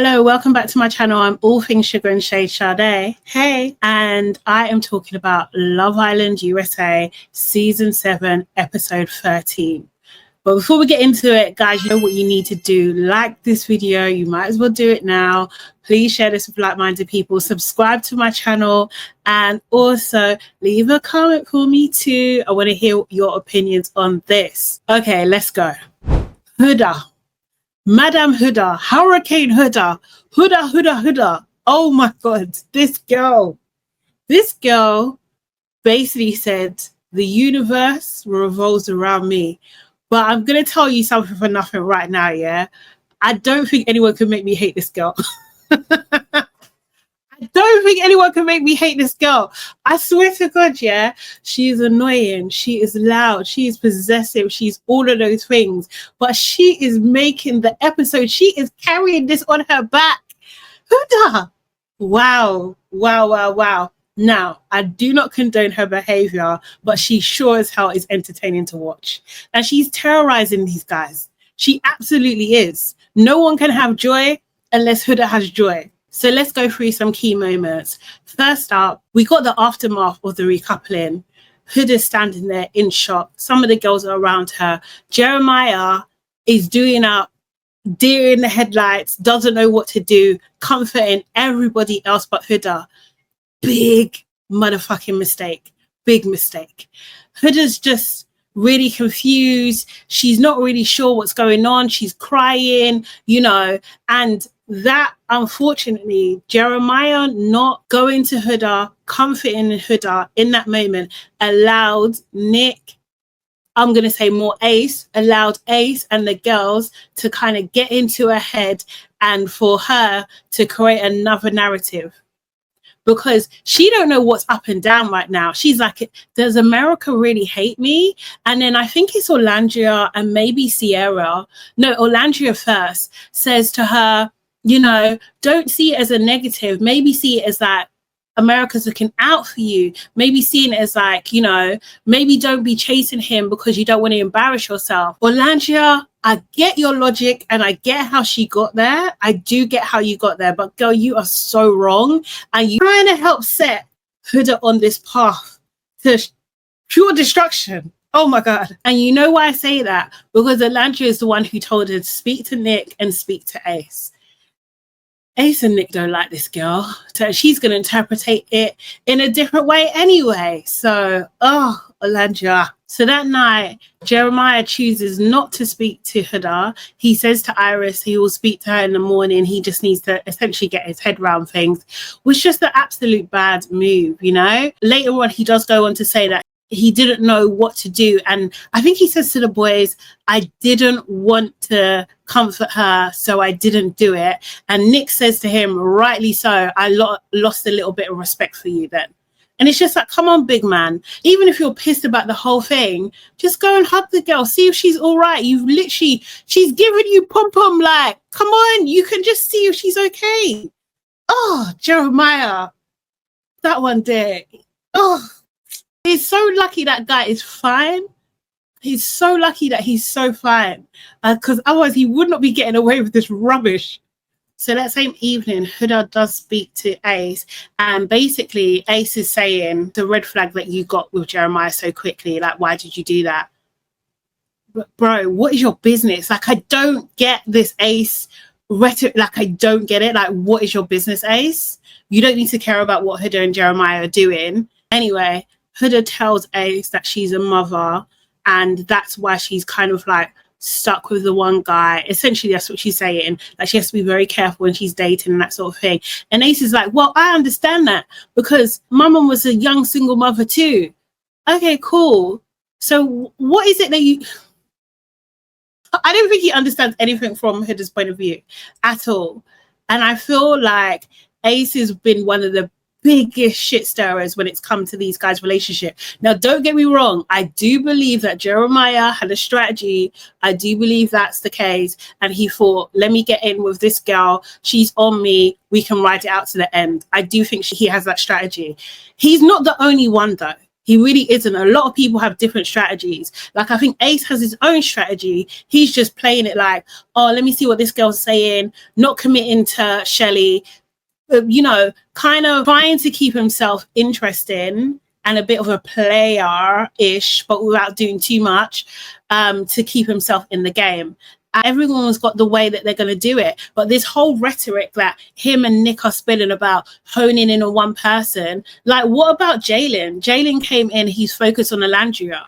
Hello, welcome back to my channel. I'm all things sugar and shade Sade. Hey, and I am talking about Love Island USA season 7 episode 13. But before we get into it, guys, you know what you need to do. Like this video, you might as well do it now. Please share this with like-minded people. Subscribe to my channel and also leave a comment for me too. I want to hear your opinions on this. Okay, let's go. Huda. Madame Huda, Hurricane Huda, Huda. Oh my God, this girl basically said the universe revolves around me. But I'm going to tell you something for nothing right now, yeah? I don't think anyone can make me hate this girl. I don't think anyone can make me hate this girl. I swear to God, yeah, she is annoying. She is loud. She is possessive. She's all of those things. But she is making the episode. She is carrying this on her back. Huda. Wow. Now, I do not condone her behavior, but she sure as hell is entertaining to watch. And she's terrorizing these guys. She absolutely is. No one can have joy unless Huda has joy. So let's go through some key moments. First up, we got the aftermath of the recoupling. Huda's standing there in shock. Some of the girls are around her. Jeremiah is doing up, deer in the headlights, doesn't know what to do, comforting everybody else but Huda. Big motherfucking mistake. Big mistake. Huda's just really confused. She's not really sure what's going on. She's crying, you know, and that, unfortunately, Jeremiah not going to Huda, comforting Huda in that moment, allowed Nick, I'm going to say more Ace, allowed Ace and the girls to kind of get into her head and for her to create another narrative. Because she don't know what's up and down right now. She's like, does America really hate me? And then I think it's Orlandria and maybe Sierra. No, Orlandria first says to her, you know, don't see it as a negative. Maybe see it as that America's looking out for you. Maybe seeing it as like, you know, maybe don't be chasing him because you don't want to embarrass yourself. Orlandria, I get your logic and I get how she got there. I do get how you got there. But girl, you are so wrong. And you're trying to help set Huda on this path to pure destruction. Oh my God. And you know why I say that? Because Orlandria is the one who told her to speak to Nick and speak to Ace. Ace and Nick don't like this girl. So she's going to interpret it in a different way anyway. So, Orlandria. So that night, Jeremiah chooses not to speak to Huda. He says to Iris he will speak to her in the morning. He just needs to essentially get his head around things. Was just an absolute bad move, you know? Later on, he does go on to say that he didn't know what to do. And I think he says to the boys, I didn't want to comfort her, so I didn't do it. And Nick says to him, rightly so, I lost a little bit of respect for you then. And it's just like, come on, big man. Even if you're pissed about the whole thing, just go and hug the girl. See if she's all right. She's giving you pom-pom, like, come on, you can just see if she's okay. Oh, Jeremiah, that one day. Oh, he's so lucky that guy is fine. He's so lucky that he's so fine. Because otherwise he would not be getting away with this rubbish. So that same evening, Huda does speak to Ace, and basically Ace is saying the red flag that you got with Jeremiah so quickly, like, why did you do that? But bro, what is your business? Like, I don't get this Ace rhetoric. Like, I don't get it. Like, what is your business, Ace? You don't need to care about what Huda and Jeremiah are doing. Anyway, Huda tells Ace that she's a mother, and that's why she's kind of like stuck with the one guy. Essentially, that's what she's saying. Like, she has to be very careful when she's dating and that sort of thing. And Ace is like, well, I understand that because my mum was a young single mother too. Okay, cool. So what is it that you... I don't think he understands anything from Huda's point of view at all. And I feel like Ace has been one of the biggest shit stirrers when it's come to these guys' relationship. Now, don't get me wrong. I do believe that Jeremiah had a strategy. I do believe that's the case. And he thought, let me get in with this girl. She's on me. We can ride it out to the end. I do think he has that strategy. He's not the only one, though. He really isn't. A lot of people have different strategies. Like, I think Ace has his own strategy. He's just playing it like, oh, let me see what this girl's saying, not committing to Shelley, you know, kind of trying to keep himself interesting and a bit of a player-ish, but without doing too much, to keep himself in the game. Everyone's got the way that they're going to do it, but this whole rhetoric that him and Nick are spilling about honing in on one person, like, what about Jalen? Jalen came in, he's focused on Alandria.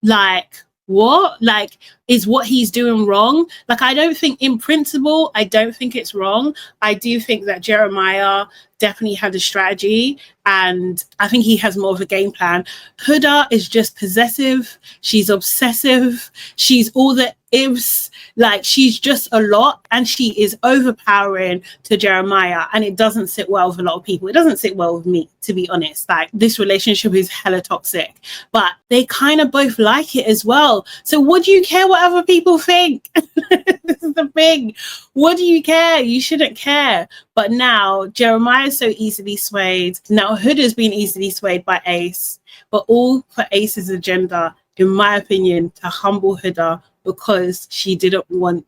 Like, what? Like, is what he's doing wrong? Like, I don't think, in principle, I don't think it's wrong. I do think that Jeremiah definitely had a strategy, and I think he has more of a game plan. Huda is just possessive. She's obsessive. She's all the ifs. Like, she's just a lot, and she is overpowering to Jeremiah, and it doesn't sit well with a lot of people. It doesn't sit well with me, to be honest. Like, this relationship is hella toxic, but they kind of both like it as well. So what do you care what other people think? This is the thing. What do you care? You shouldn't care. But now Jeremiah is so easily swayed. Now Huda's been easily swayed by Ace, but all for Ace's agenda, in my opinion, to humble Huda because she didn't want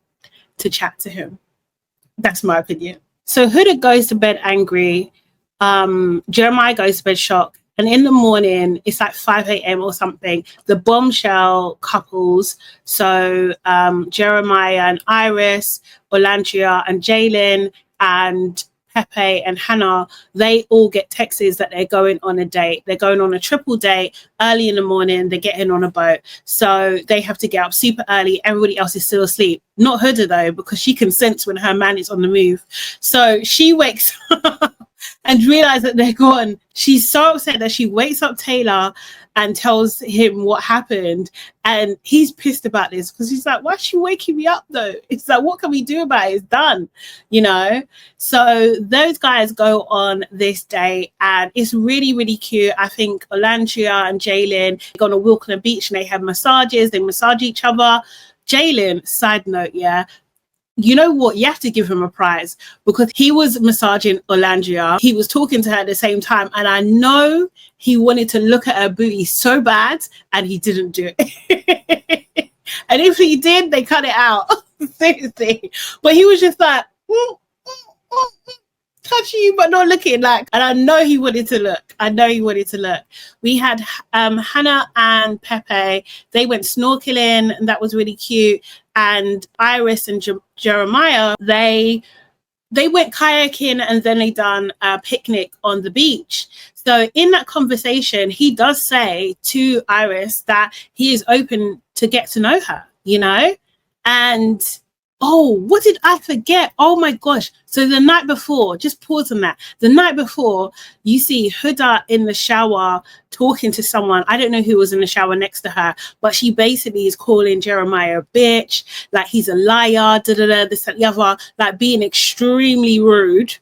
to chat to him. That's my opinion. So Huda goes to bed angry. Jeremiah goes to bed shocked. And in the morning, it's like 5 a.m. or something, the Bombshell couples, so Jeremiah and Iris, Olandria and Jalen, and Pepe and Hannah, they all get texts that they're going on a date. They're going on a triple date early in the morning. They're getting on a boat. So they have to get up super early. Everybody else is still asleep. Not Huda, though, because she can sense when her man is on the move. So she wakes up and realizes that they're gone. She's so upset that she wakes up Taylor and tells him what happened. And he's pissed about this because he's like, why is she waking me up though? It's like, what can we do about it? It's done, you know? So those guys go on this date and it's really, really cute. I think Olandria and Jalen go on a walk on the beach and they have massages. They massage each other. Jalen, side note, yeah, you know what? You have to give him a prize because he was massaging Olandria. He was talking to her at the same time. And I know he wanted to look at her booty so bad and he didn't do it. And if he did, they cut it out. Seriously. But he was just like, touching you but not looking, like, and I know he wanted to look. We had Hannah and Pepe. They went snorkeling and that was really cute. And Iris and Jeremiah, they went kayaking and then they done a picnic on the beach. So in that conversation, he does say to Iris that he is open to get to know her, you know? And oh, what did I forget? Oh my gosh. So the night before, just pause on that. The night before, you see Huda in the shower talking to someone. I don't know who was in the shower next to her, but she basically is calling Jeremiah a bitch, like he's a liar, this, that, the other, like being extremely rude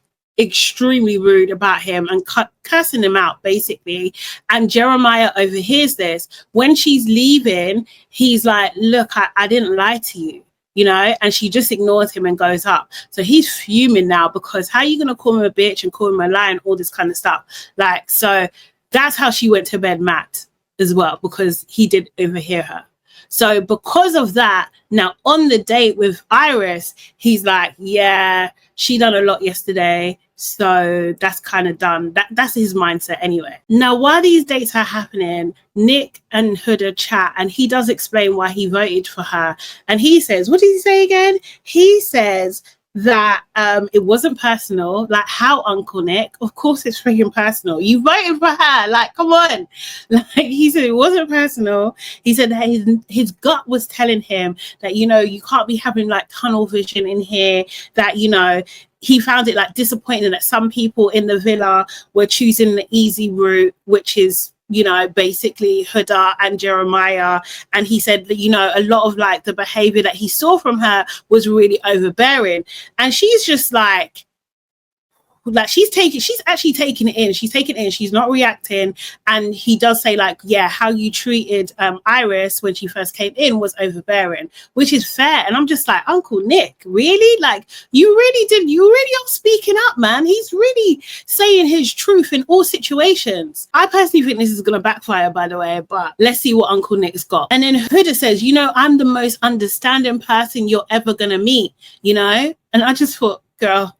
about him and cursing him out, basically. And Jeremiah overhears this. When she's leaving, he's like, look, I didn't lie to you. You know, and she just ignores him and goes up. So he's fuming now because how are you going to call him a bitch and call him a liar and all this kind of stuff? Like, so that's how she went to bed mad as well, because he did overhear her. So because of that, now on the date with Iris, he's like, yeah, she done a lot yesterday. So that's kind of done. That's his mindset anyway. Now, while these dates are happening, Nick and Huda chat and he does explain why he voted for her. And he says, what did he say again? He says that it wasn't personal. Like, how, Uncle Nick? Of course it's freaking personal. You voted for her. Like, come on. Like, he said it wasn't personal. He said that his gut was telling him that, you know, you can't be having like tunnel vision in here, that, you know, he found it like disappointing that some people in the villa were choosing the easy route, which is, you know, basically Huda and Jeremiah. And he said that, you know, a lot of like the behavior that he saw from her was really overbearing. And she's just like, like she's actually taking it in. She's taking it in. She's not reacting. And he does say like, yeah, how you treated Iris when she first came in was overbearing, which is fair. And I'm just like, Uncle Nick, really? Like you really are speaking up, man. He's really saying his truth in all situations. I personally think this is going to backfire, by the way, but let's see what Uncle Nick's got. And then Huda says, you know, I'm the most understanding person you're ever going to meet, you know? And I just thought, girl,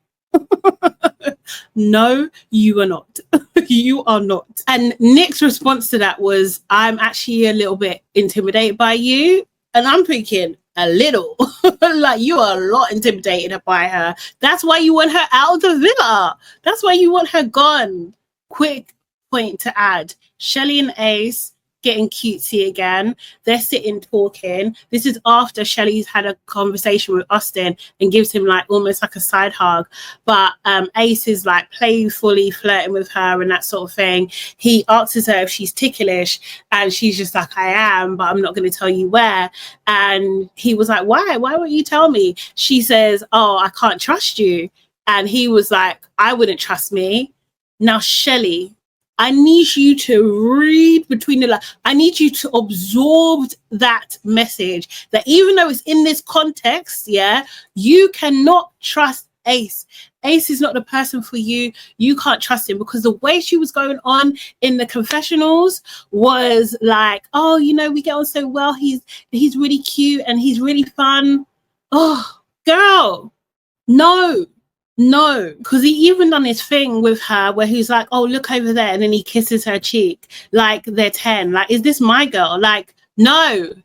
no, you are not. You are not. And Nick's response to that was, I'm actually a little bit intimidated by you. And I'm thinking, a little. Like you are a lot intimidated by her. That's why you want her out of the villa. That's why you want her gone. Quick point to add. Shelley and Ace getting cutesy again. They're sitting talking. This is after Shelley's had a conversation with Austin and gives him like almost like a side hug. But Ace is like playfully flirting with her and that sort of thing. He asks her if she's ticklish and she's just like, I am, but I'm not going to tell you where. And he was like, why won't you tell me? She says, oh, I can't trust you. And he was like, I wouldn't trust me. Now, Shelley, I need you to read between the lines. I need you to absorb that message that even though it's in this context, yeah, you cannot trust Ace. Ace is not the person for you. You can't trust him, because the way she was going on in the confessionals was like, oh, you know, we get on so well. He's really cute and he's really fun. Oh, girl, no. No, because he even done his thing with her where he's like, oh, look over there. And then he kisses her cheek like they're 10. Like, is this my girl? Like, no,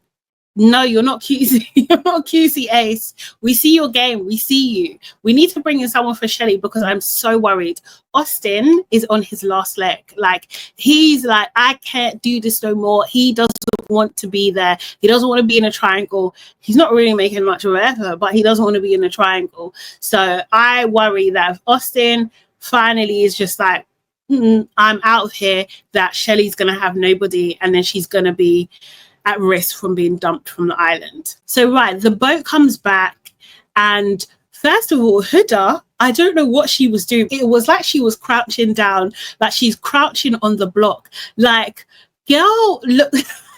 you're not cutesy. You're not cutesy, Ace. We see your game. We see you. We need to bring in someone for Shelley, because I'm so worried. Austin is on his last leg. Like, he's like, I can't do this no more. He doesn't want to be there. He doesn't want to be in a triangle. He's not really making much of an effort, but he doesn't want to be in a triangle. So I worry that if Austin finally is just like, I'm out of here, that Shelley's going to have nobody, and then she's going to be at risk from being dumped from the island. So, right, the boat comes back, and first of all, Huda, I don't know what she was doing. It was like she was crouching down, like she's crouching on the block. Like, girl, look,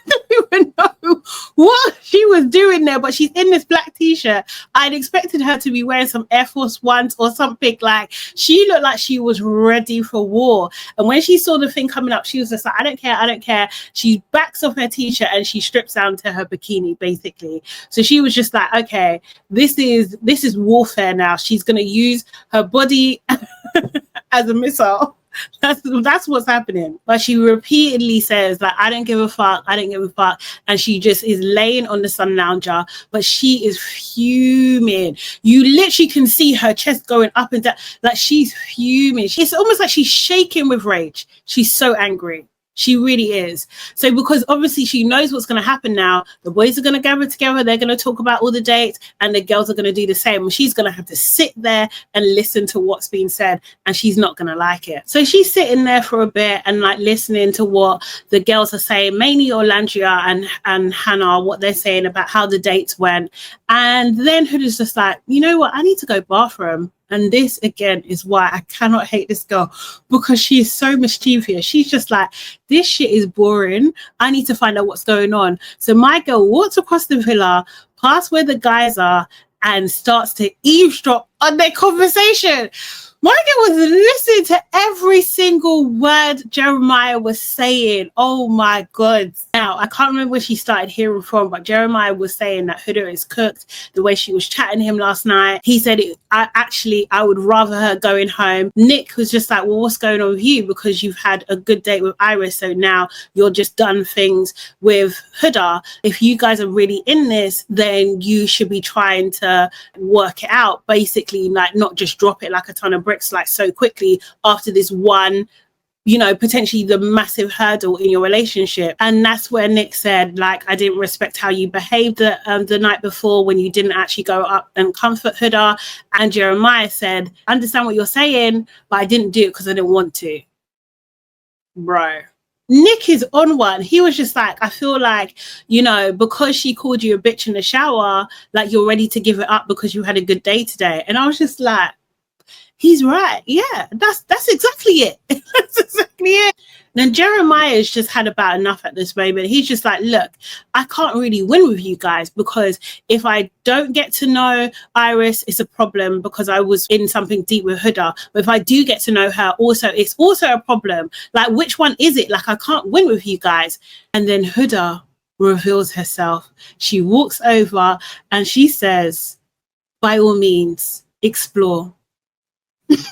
I don't even know what she was doing there, but she's in this black t-shirt. I'd expected her to be wearing some Air Force Ones or something. Like, she looked like she was ready for war. And when she saw the thing coming up, she was just like, I don't care. She backs off her t-shirt and she strips down to her bikini, basically. So she was just like, okay, this is warfare now. She's going to use her body as a missile. That's what's happening. But she repeatedly says, like, I don't give a fuck. And she just is laying on the sun lounger, but she is fuming. You literally can see her chest going up and down. Like, she's fuming. It's almost like she's shaking with rage. She's so angry. She really is. So, because obviously she knows what's going to happen now. The boys are going to gather together. They're going to talk about all the dates, and the girls are going to do the same. She's going to have to sit there and listen to what's being said, and she's not going to like it. So she's sitting there for a bit and like listening to what the girls are saying, mainly Orlandria and Hannah, what they're saying about how the dates went. And then Huda's just like, you know what? I need to go bathroom. And this, again, is why I cannot hate this girl, because she is so mischievous. She's just like, this shit is boring. I need to find out what's going on. So my girl walks across the villa, past where the guys are, and starts to eavesdrop on their conversation. My girl was listening to every single word Jeremiah was saying. Oh my God. Now, I can't remember where she started hearing from, but Jeremiah was saying that Huda is cooked, the way she was chatting to him last night. He said, I would rather her going home. Nick was just like, well, what's going on with you? Because you've had a good date with Iris, so now you're just done things with Huda. If you guys are really in this, then you should be trying to work it out, basically, like not just drop it like a ton of bricks like so quickly after this one, you know, potentially the massive hurdle in your relationship. And that's where Nick said, like, I didn't respect how you behaved the night before when you didn't actually go up and comfort Huda. And Jeremiah said, I understand what you're saying, but I didn't do it because I didn't want to. Bro, Nick is on one. He was just like, I feel like, you know, because she called you a bitch in the shower, like you're ready to give it up because you had a good day today. And I was just like, he's right. Yeah, that's exactly it. That's exactly it. Then Jeremiah's just had about enough at this moment. He's just like, look, I can't really win with you guys, because if I don't get to know Iris, it's a problem because I was in something deep with Huda. But if I do get to know her, also, it's also a problem. Like, which one is it? Like, I can't win with you guys. And then Huda reveals herself. She walks over and she says, by all means, explore. Huda!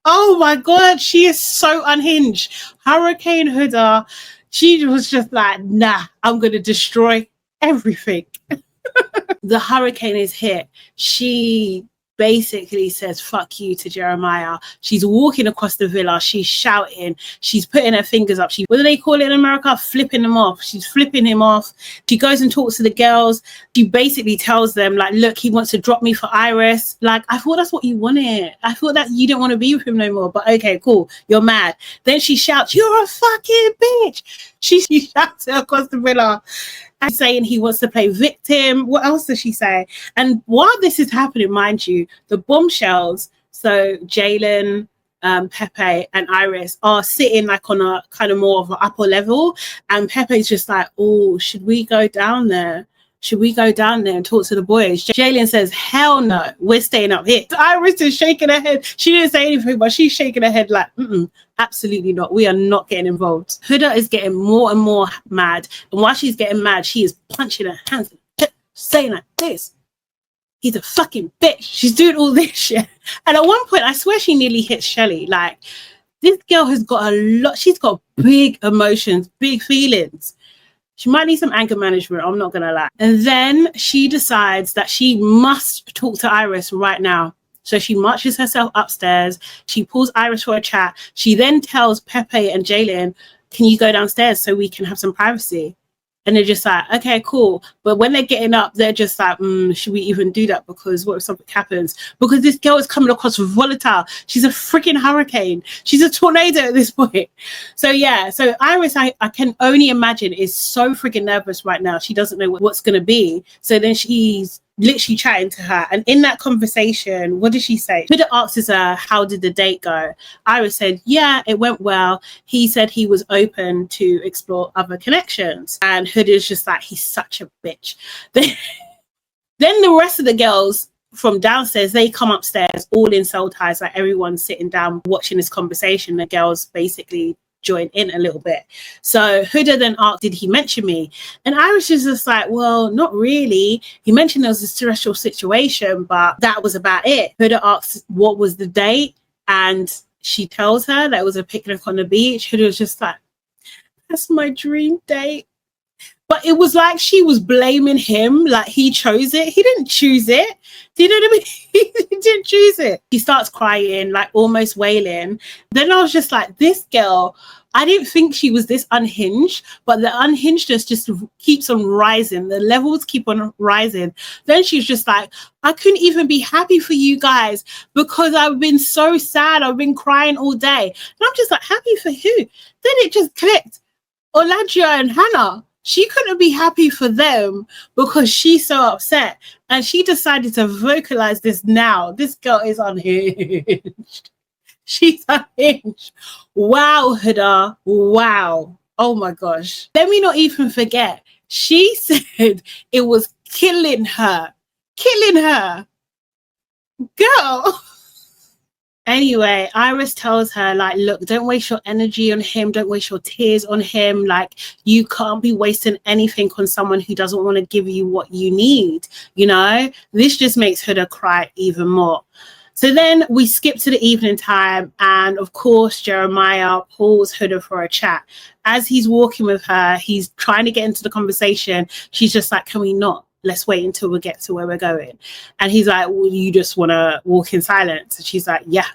Oh my God, she is so unhinged. Hurricane Huda, she was just like, nah, I'm going to destroy everything. The hurricane is hit. She basically says fuck you to Jeremiah. She's walking across the villa, she's shouting, she's putting her fingers up, what do they call it in America? Flipping them off. She's flipping him off. She goes and talks to the girls. She basically tells them, like, look, he wants to drop me for Iris. Like, I thought that's what you wanted. I thought that you didn't want to be with him no more, but okay, cool, you're mad. Then she shouts, you're a fucking bitch. She shouts it across the villa and saying he wants to play victim. What else does she say? And while this is happening, mind you, the bombshells, so Jalen, Pepe and Iris are sitting like on a kind of more of an upper level, and Pepe's just like, oh, should we go down there? Should we go down there and talk to the boys? Jalen says, hell no, we're staying up here. Iris is shaking her head. She didn't say anything, but she's shaking her head like, absolutely not. We are not getting involved. Huda is getting more and more mad. And while she's getting mad, she is punching her hands, saying like this. He's a fucking bitch. She's doing all this shit. And at one point, I swear she nearly hit Shelly. Like, this girl has got a lot. She's got big emotions, big feelings. She might need some anger management, I'm not going to lie. And then she decides that she must talk to Iris right now. So she marches herself upstairs. She pulls Iris for a chat. She then tells Pepe and Jalen, can you go downstairs so we can have some privacy? And they're just like, okay, cool. But when they're getting up, they're just like, should we even do that? Because what if something happens? Because this girl is coming across volatile. She's a freaking hurricane. She's a tornado at this point. So yeah, so Iris, I can only imagine, is so freaking nervous right now. She doesn't know what's going to be. So then she's literally chatting to her. And in that conversation, what did she say? Huda asks her, how did the date go? Iris said, yeah, it went well. He said he was open to explore other connections. And Huda's just like, he's such a bitch. Then the rest of the girls from downstairs, they come upstairs all in soul ties, like everyone's sitting down watching this conversation. The girls basically join in a little bit. So Huda then asked, did he mention me? And Iris is just like, well, not really. He mentioned there was a stressful situation, but that was about it. Huda asks, what was the date? And she tells her that it was a picnic on the beach. Huda was just like, that's my dream date. But it was like she was blaming him, like he chose it. He didn't choose it. Do you know what I mean? He didn't choose it. He starts crying, like almost wailing. Then I was just like, this girl, I didn't think she was this unhinged, but the unhingedness just keeps on rising. The levels keep on rising. Then she's just like, I couldn't even be happy for you guys because I've been so sad. I've been crying all day. And I'm just like, happy for who? Then it just clicked. Oladja and Hannah. She couldn't be happy for them because she's so upset. And she decided to vocalize this now. This girl is unhinged. She's unhinged. Wow, Huda. Wow. Oh my gosh. Let me not even forget. She said it was killing her. Killing her. Girl. Anyway, Iris tells her, like, look, don't waste your energy on him. Don't waste your tears on him. Like, you can't be wasting anything on someone who doesn't want to give you what you need. You know, this just makes Huda cry even more. So then we skip to the evening time. And of course, Jeremiah pulls Huda for a chat. As he's walking with her, he's trying to get into the conversation. She's just like, can we not? Let's wait until we get to where we're going. And he's like, well, you just want to walk in silence. And she's like, yeah.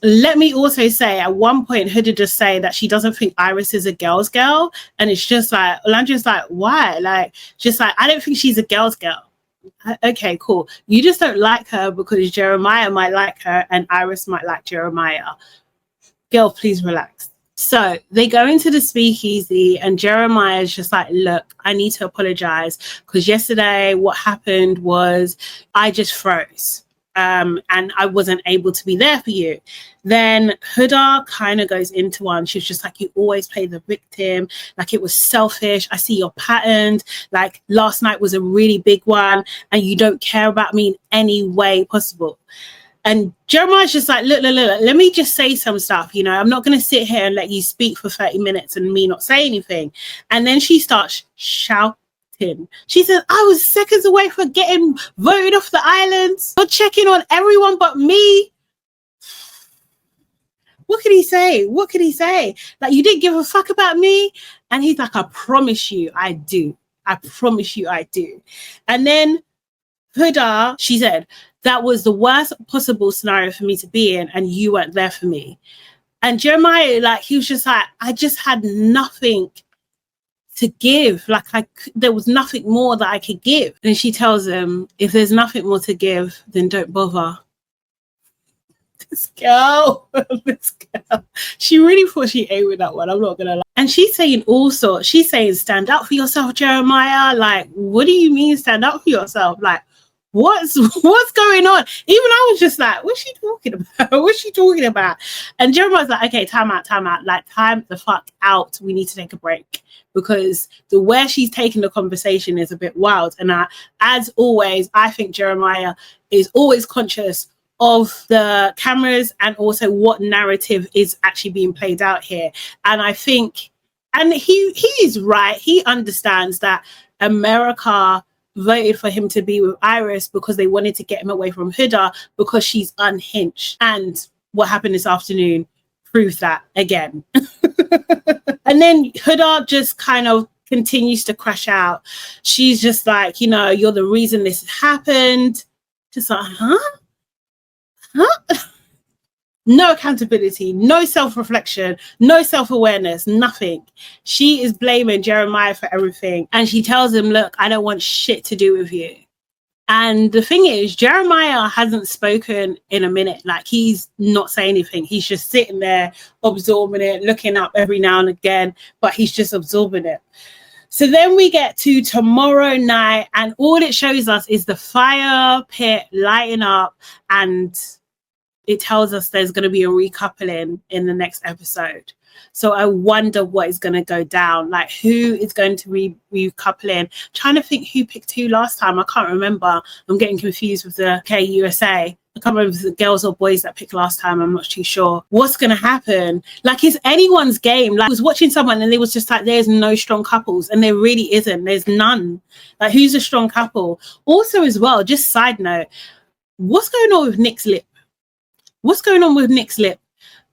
Let me also say, at one point, Huda just say that she doesn't think Iris is a girl's girl. And it's just like, Olandra's like, why? Like, just like, I don't think she's a girl's girl. Okay, cool. You just don't like her because Jeremiah might like her and Iris might like Jeremiah. Girl, please relax. So they go into the speakeasy and Jeremiah's just like, look, I need to apologize because yesterday what happened was I just froze. And I wasn't able to be there for you. Then Huda kind of goes into one. She's just like, you always play the victim. Like, it was selfish. I see your pattern. Like, last night was a really big one and you don't care about me in any way possible. And Jeremiah's just like, look, let me just say some stuff. You know, I'm not going to sit here and let you speak for 30 minutes and me not say anything. And then she starts shouting. She says, I was seconds away from getting voted off the islands. You're checking on everyone but me. What could he say? What could he say? Like, you didn't give a fuck about me? And he's like, I promise you I do. I promise you I do. And then Huda, she said, that was the worst possible scenario for me to be in and you weren't there for me. And Jeremiah, like, he was just like, I just had nothing to give. Like, there was nothing more that I could give. And she tells him, if there's nothing more to give, then don't bother. This girl, she really thought she ate with that one. I'm not gonna lie. And she's saying all sorts. She's saying, stand up for yourself, Jeremiah. Like, what do you mean stand up for yourself? Like, what's going on? Even I was just like, what's she talking about? What's she talking about? And Jeremiah's like, okay, time out. Like, time the fuck out. We need to take a break. Because the way she's taking the conversation is a bit wild. And as always, I think Jeremiah is always conscious of the cameras and also what narrative is actually being played out here. And I think, and he is right. He understands that America voted for him to be with Iris because they wanted to get him away from Huda because she's unhinged. And what happened this afternoon proves that again. And then Huda just kind of continues to crash out. She's just like, you know, you're the reason this has happened. Just like, huh? No accountability, no self-reflection, no self-awareness, nothing. She is blaming Jeremiah for everything. And she tells him, look, I don't want shit to do with you. And the thing is, Jeremiah hasn't spoken in a minute. Like, he's not saying anything. He's just sitting there absorbing it, looking up every now and again, but he's just absorbing it. So then we get to tomorrow night, and all it shows us is the fire pit lighting up, and it tells us there's going to be a recoupling in the next episode. So I wonder what is going to go down. Like, who is going to be recoupling? Trying to think who picked who last time. I can't remember. I'm getting confused with the KUSA. I can't remember if the girls or boys that picked last time. I'm not too sure. What's going to happen? Like, it's anyone's game. Like, I was watching someone and they was just like, there's no strong couples. And there really isn't. There's none. Like, who's a strong couple? Also, as well, just side note, what's going on with Nick's lip? What's going on with Nick's lip?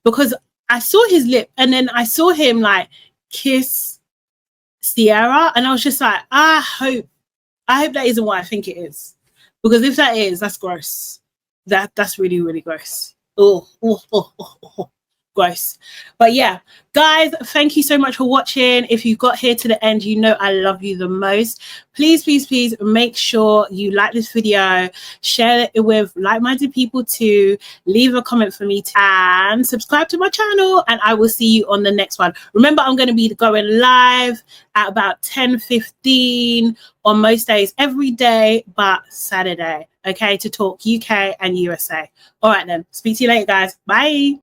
Because I saw his lip and then I saw him like kiss Sierra, and I was just like, I hope that isn't what I think it is. Because if that is, that's gross. That's really, really gross. Oh, gross. But yeah, guys, thank you so much for watching. If you got here to the end, you know I love you the most. Please make sure you like this video, share it with like-minded people too, leave a comment for me and subscribe to my channel, and I will see you on the next one. Remember, I'm going to be going live at about 10:15 on most days, every day but Saturday, okay, to talk UK and USA. All right then, speak to you later, guys. Bye.